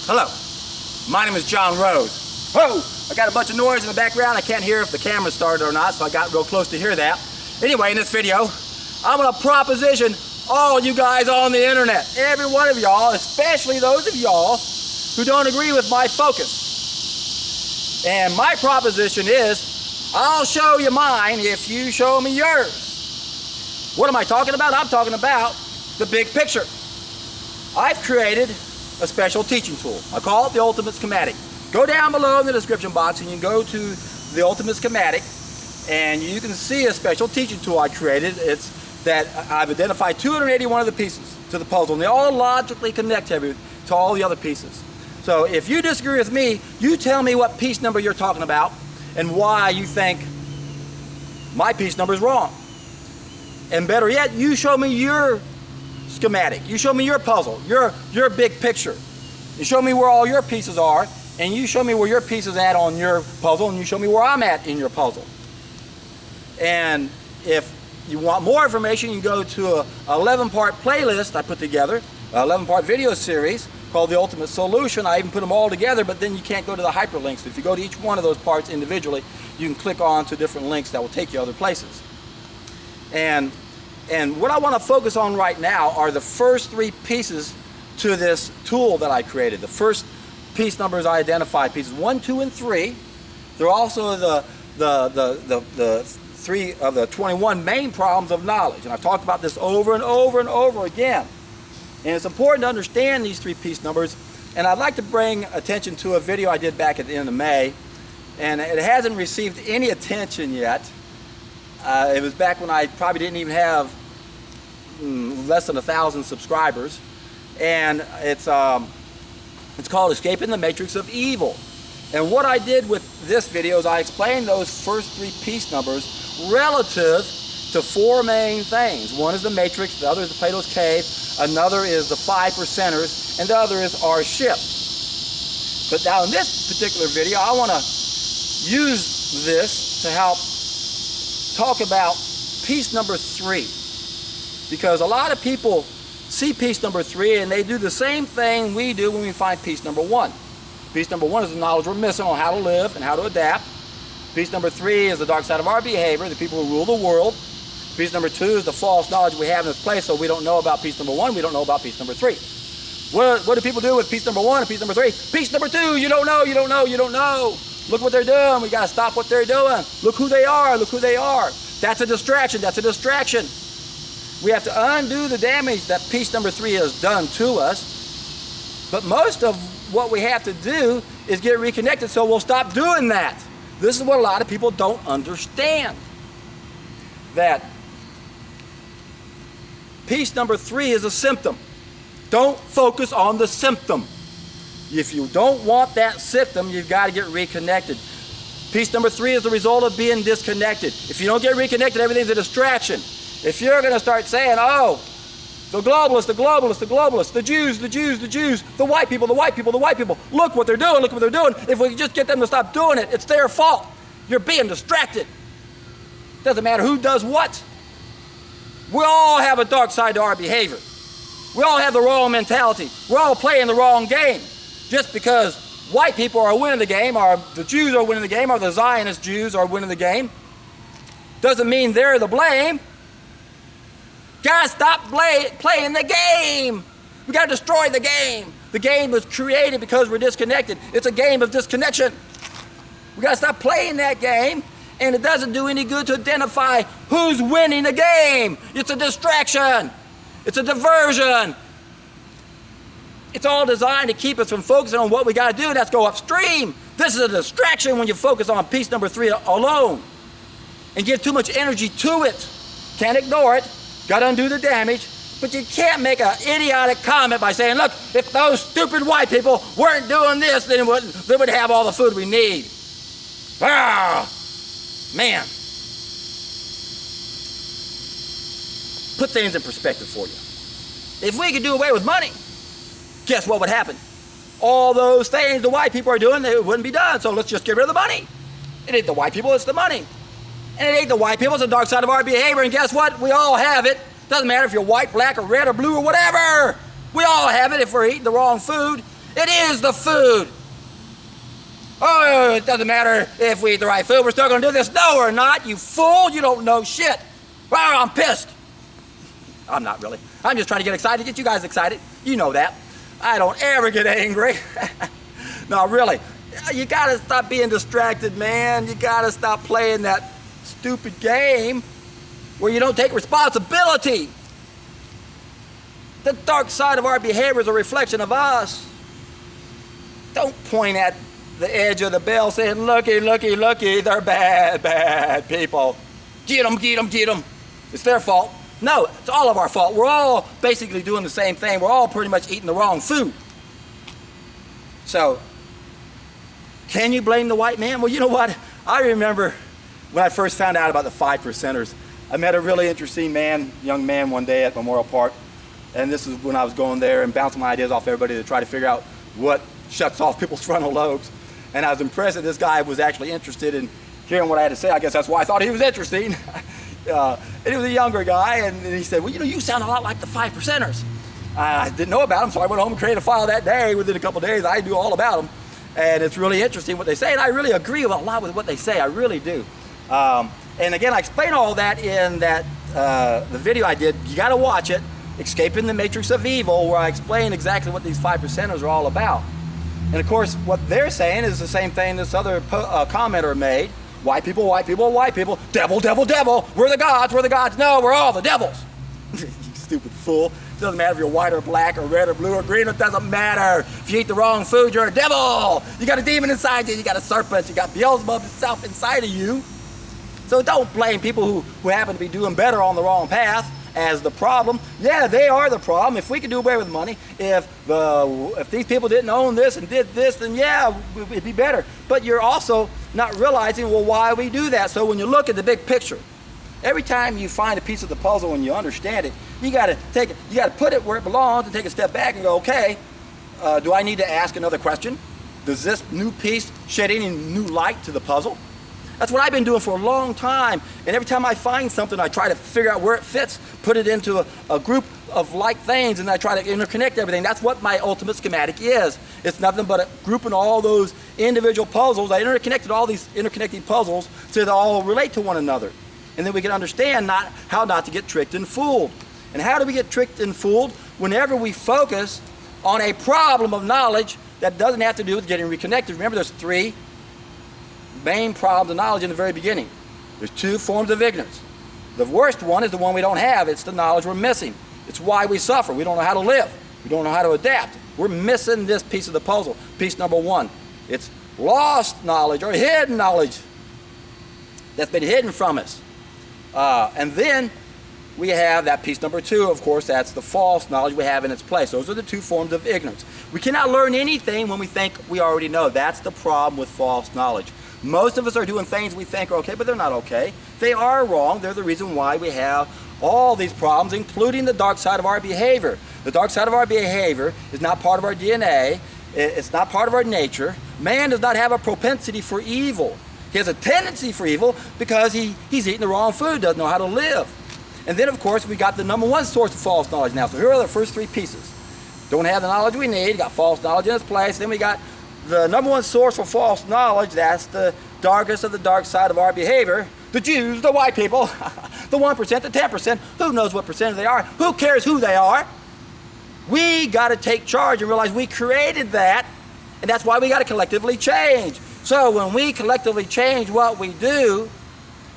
Hello, my name is John Rose. Whoa, I got a bunch of noise in the background. I can't hear if the camera started or not, so I got real close to hear that. Anyway, in this video, I'm gonna proposition all you guys on the internet, every one of y'all, especially those of y'all who don't agree with my focus. And my proposition is, I'll show you mine if you show me yours. What am I talking about? I'm talking about the big picture. I've created a special teaching tool. I call it the Ultimate Schematic. Go down below in the description box and you can go to the Ultimate Schematic and you can see a special teaching tool I created. It's that I've identified 281 of the pieces to the puzzle, and they all logically connect to all the other pieces. So if you disagree with me, you tell me what piece number you're talking about and why you think my piece number is wrong. And better yet, you show me your schematic. You show me your puzzle, your big picture. You show me where all your pieces are, and you show me where your piece is at on your puzzle, and you show me where I'm at in your puzzle. And if you want more information, you can go to a 11-part playlist I put together, an 11-part video series called The Ultimate Solution. I even put them all together, but then you can't go to the hyperlinks. So if you go to each one of those parts individually, you can click on to different links that will take you other places. And what I want to focus on right now are the first three pieces to this tool that I created. The first piece numbers I identified, pieces 1, 2, and 3. They're also the 3 of the 21 main problems of knowledge. And I've talked about this over and over and over again. And it's important to understand these 3 piece numbers. And I'd like to bring attention to a video I did back at the end of May. And it hasn't received any attention yet. It was back when I probably didn't even have less than 1,000 subscribers. And it's called Escaping the Matrix of Evil. And what I did with this video is I explained those first 3 piece numbers relative to 4 main things. One is the Matrix, the other is the Plato's Cave, another is the 5 percenters, and the other is our ship. But now in this particular video, I want to use this to help talk about piece number 3. Because a lot of people see piece number 3 and they do the same thing we do when we find piece number 1. Piece number 1 is the knowledge we're missing on how to live and how to adapt. Piece number 3 is the dark side of our behavior, the people who rule the world. Piece number 2 is the false knowledge we have in this place, so we don't know about piece number 1, we don't know about piece number 3. What do people do with piece number 1 and piece number 3? Piece number 2, you don't know, you don't know, you don't know. Look what they're doing, we gotta stop what they're doing. Look who they are, look who they are. That's a distraction, that's a distraction. We have to undo the damage that piece number 3 has done to us. But most of what we have to do is get reconnected, so we'll stop doing that. This is what a lot of people don't understand. That piece number 3 is a symptom. Don't focus on the symptom. If you don't want that symptom, you've got to get reconnected. Piece number 3 is the result of being disconnected. If you don't get reconnected, everything's a distraction. If you're going to start saying, oh, the globalists, the globalists, the globalists, the Jews, the Jews, the Jews, the white people, the white people, the white people, look what they're doing, look what they're doing. If we can just get them to stop doing it, it's their fault. You're being distracted. Doesn't matter who does what. We all have a dark side to our behavior. We all have the wrong mentality. We're all playing the wrong game. Just because white people are winning the game, or the Jews are winning the game, or the Zionist Jews are winning the game, doesn't mean they're the blame. Gotta stop playing the game. We gotta destroy the game. The game was created because we're disconnected. It's a game of disconnection. We gotta stop playing that game, and it doesn't do any good to identify who's winning the game. It's a distraction. It's a diversion. It's all designed to keep us from focusing on what we gotta do, and that's go upstream. This is a distraction when you focus on piece number 3 alone and give too much energy to it. Can't ignore it. Got to undo the damage, but you can't make an idiotic comment by saying, look, if those stupid white people weren't doing this, then they would have all the food we need. Ah, man. Put things in perspective for you. If we could do away with money, guess what would happen? All those things the white people are doing, they wouldn't be done, so let's just get rid of the money. It ain't the white people, it's the money. And it ain't the white people, it's the dark side of our behavior. And guess what? We all have it. Doesn't matter if you're white, black, or red, or blue, or whatever. We all have it if we're eating the wrong food. It is the food. Oh, it doesn't matter if we eat the right food. We're still going to do this. No, we're not. You fool. You don't know shit. Wow, I'm pissed. I'm not really. I'm just trying to get excited, get you guys excited. You know that. I don't ever get angry. No, really. You got to stop being distracted, man. You got to stop playing that stupid game where you don't take responsibility. The dark side of our behavior is a reflection of us. Don't point at the edge of the bell saying, looky, looky, looky, they're bad, bad people. Get them, get them, get them. It's their fault. No, it's all of our fault. We're all basically doing the same thing. We're all pretty much eating the wrong food. So, can you blame the white man? Well, you know what? I remember when I first found out about the 5%ers. I met a really interesting young man one day at Memorial Park. And this is when I was going there and bouncing my ideas off everybody to try to figure out what shuts off people's frontal lobes. And I was impressed that this guy was actually interested in hearing what I had to say. I guess that's why I thought he was interesting. And he was a younger guy, and he said, well, you sound a lot like the 5%ers. I didn't know about them, so I went home and created a file that day. Within a couple of days, I knew all about them. And it's really interesting what they say, and I really agree with a lot with what they say. I really do. And again, I explain all that in that the video I did. You got to watch it, Escaping the Matrix of Evil, where I explain exactly what these 5%ers are all about. And of course, what they're saying is the same thing this other commenter made. White people, white people, white people. Devil, devil, devil. We're the gods, we're the gods. No, we're all the devils. You stupid fool. It doesn't matter if you're white or black or red or blue or green. It doesn't matter. If you eat the wrong food, you're a devil. You got a demon inside you. You got a serpent. You got Beelzebub himself inside of you. So don't blame people who happen to be doing better on the wrong path as the problem. Yeah, they are the problem. If we could do away with money, if these people didn't own this and did this, then yeah, it'd be better. But you're also not realizing, well, why we do that. So when you look at the big picture, every time you find a piece of the puzzle and you understand it, you got to put it where it belongs and take a step back and go, okay, do I need to ask another question? Does this new piece shed any new light to the puzzle? That's what I've been doing for a long time. And every time I find something, I try to figure out where it fits, put it into a group of like things, and I try to interconnect everything. That's what my ultimate schematic is. It's nothing but grouping all those individual puzzles. I interconnected all these interconnecting puzzles so they all relate to one another. And then we can understand how not to get tricked and fooled. And how do we get tricked and fooled? Whenever we focus on a problem of knowledge that doesn't have to do with getting reconnected. Remember, there's three main problems of knowledge in the very beginning. There's two forms of ignorance. The worst one is the one we don't have. It's the knowledge we're missing. It's why we suffer. We don't know how to live. We don't know how to adapt. We're missing this piece of the puzzle. Piece number one. It's lost knowledge or hidden knowledge that's been hidden from us. And then we have that piece number two, of course, that's the false knowledge we have in its place. Those are the two forms of ignorance. We cannot learn anything when we think we already know. That's the problem with false knowledge. Most of us are doing things we think are okay, but they're not okay. They are wrong. They're the reason why we have all these problems, including the dark side of our behavior. The dark side of our behavior is not part of our DNA. It's not part of our nature. Man does not have a propensity for evil. He has a tendency for evil because he's eating the wrong food, doesn't know how to live. And then, of course, we got the number one source of false knowledge now. So here are the first three pieces. Don't have the knowledge we need. Got false knowledge in its place. Then we got the number one source for false knowledge. That's the darkest of the dark side of our behavior. The Jews, the white people, the 1%, the 10%. Who knows what percentage they are? Who cares who they are? We got to take charge and realize we created that, and that's why we got to collectively change. So when we collectively change what we do,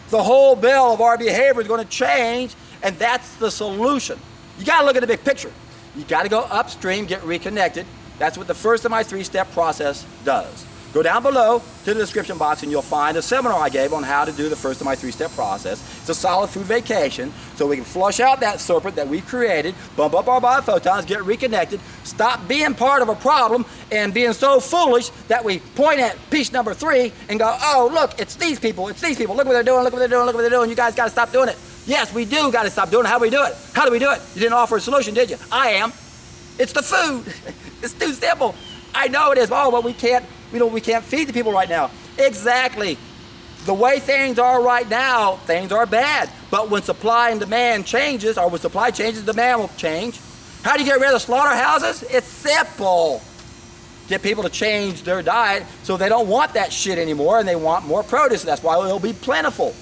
the whole bill of our behavior is going to change, and that's the solution. You got to look at the big picture. You got to go upstream, get reconnected. That's what the first of my three-step process does. Go down below to the description box and you'll find a seminar I gave on how to do the first of my three-step process. It's a solid food vacation, so we can flush out that serpent that we created, bump up our biophotons, get reconnected, stop being part of a problem and being so foolish that we point at piece number 3 and go, oh, look, it's these people, look what they're doing, look what they're doing, look what they're doing. You guys got to stop doing it. Yes, we do got to stop doing it. How do we do it? How do we do it? You didn't offer a solution, did you? I am. It's the food. It's too simple. I know it is. Oh, but we can't feed the people right now. Exactly. The way things are right now, things are bad. But when supply and demand changes, or when supply changes, demand will change. How do you get rid of slaughterhouses? It's simple. get people to change their diet so they don't want that shit anymore and they want more produce. That's why it'll be plentiful.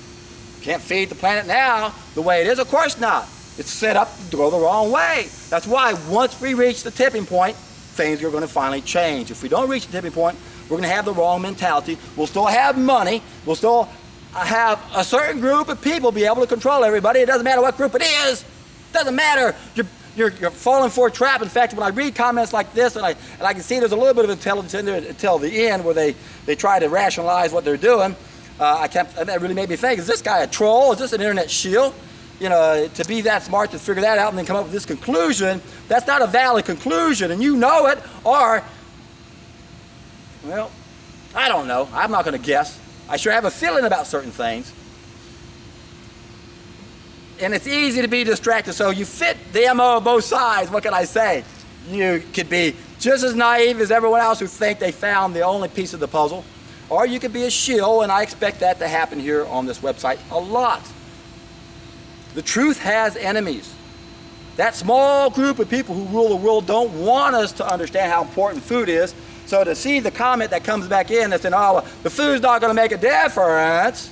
Can't feed the planet now the way it is? Of course not. It's set up to go the wrong way. That's why once we reach the tipping point, things are going to finally change. If we don't reach the tipping point, we're going to have the wrong mentality. We'll still have money. We'll still have a certain group of people be able to control everybody. It doesn't matter what group it is. It doesn't matter. You're falling for a trap. In fact, when I read comments like this, and I can see there's a little bit of intelligence in there until the end where they try to rationalize what they're doing, that really made me think, is this guy a troll? Is this an internet shield? You know, to be that smart to figure that out and then come up with this conclusion, that's not a valid conclusion, and you know it, or, well, I don't know. I'm not going to guess. I sure have a feeling about certain things. And it's easy to be distracted, so you fit the MO of both sides. What can I say? You could be just as naive as everyone else who think they found the only piece of the puzzle, or you could be a shill, and I expect that to happen here on this website a lot. The truth has enemies. That small group of people who rule the world don't want us to understand how important food is. So to see the comment that comes back in that's saying, oh, well, the food's not going to make a difference,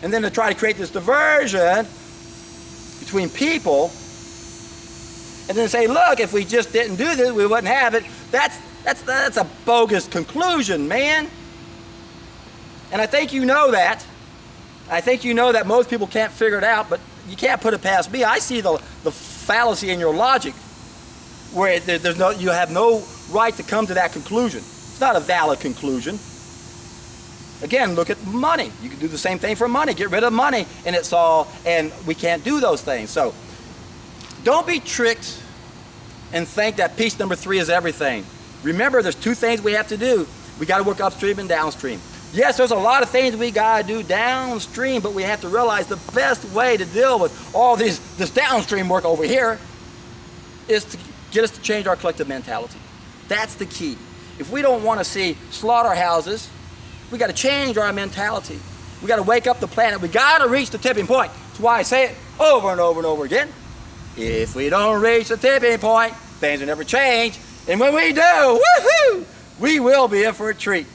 and then to try to create this diversion between people, and then say, look, if we just didn't do this, we wouldn't have it. That's a bogus conclusion, man. And I think you know that. I think you know that most people can't figure it out, but you can't put it past me. I see the fallacy in your logic, where you have no right to come to that conclusion. It's not a valid conclusion. Again, look at money. You can do the same thing for money. Get rid of money, and we can't do those things. So don't be tricked and think that piece number 3 is everything. Remember, there's 2 things we have to do. We got to work upstream and downstream. Yes, there's a lot of things we got to do downstream, but we have to realize the best way to deal with all this downstream work over here is to get us to change our collective mentality. That's the key. If we don't want to see slaughterhouses, we got to change our mentality. We got to wake up the planet. We got to reach the tipping point. That's why I say it over and over and over again. If we don't reach the tipping point, things will never change. And when we do, woohoo, we will be in for a treat.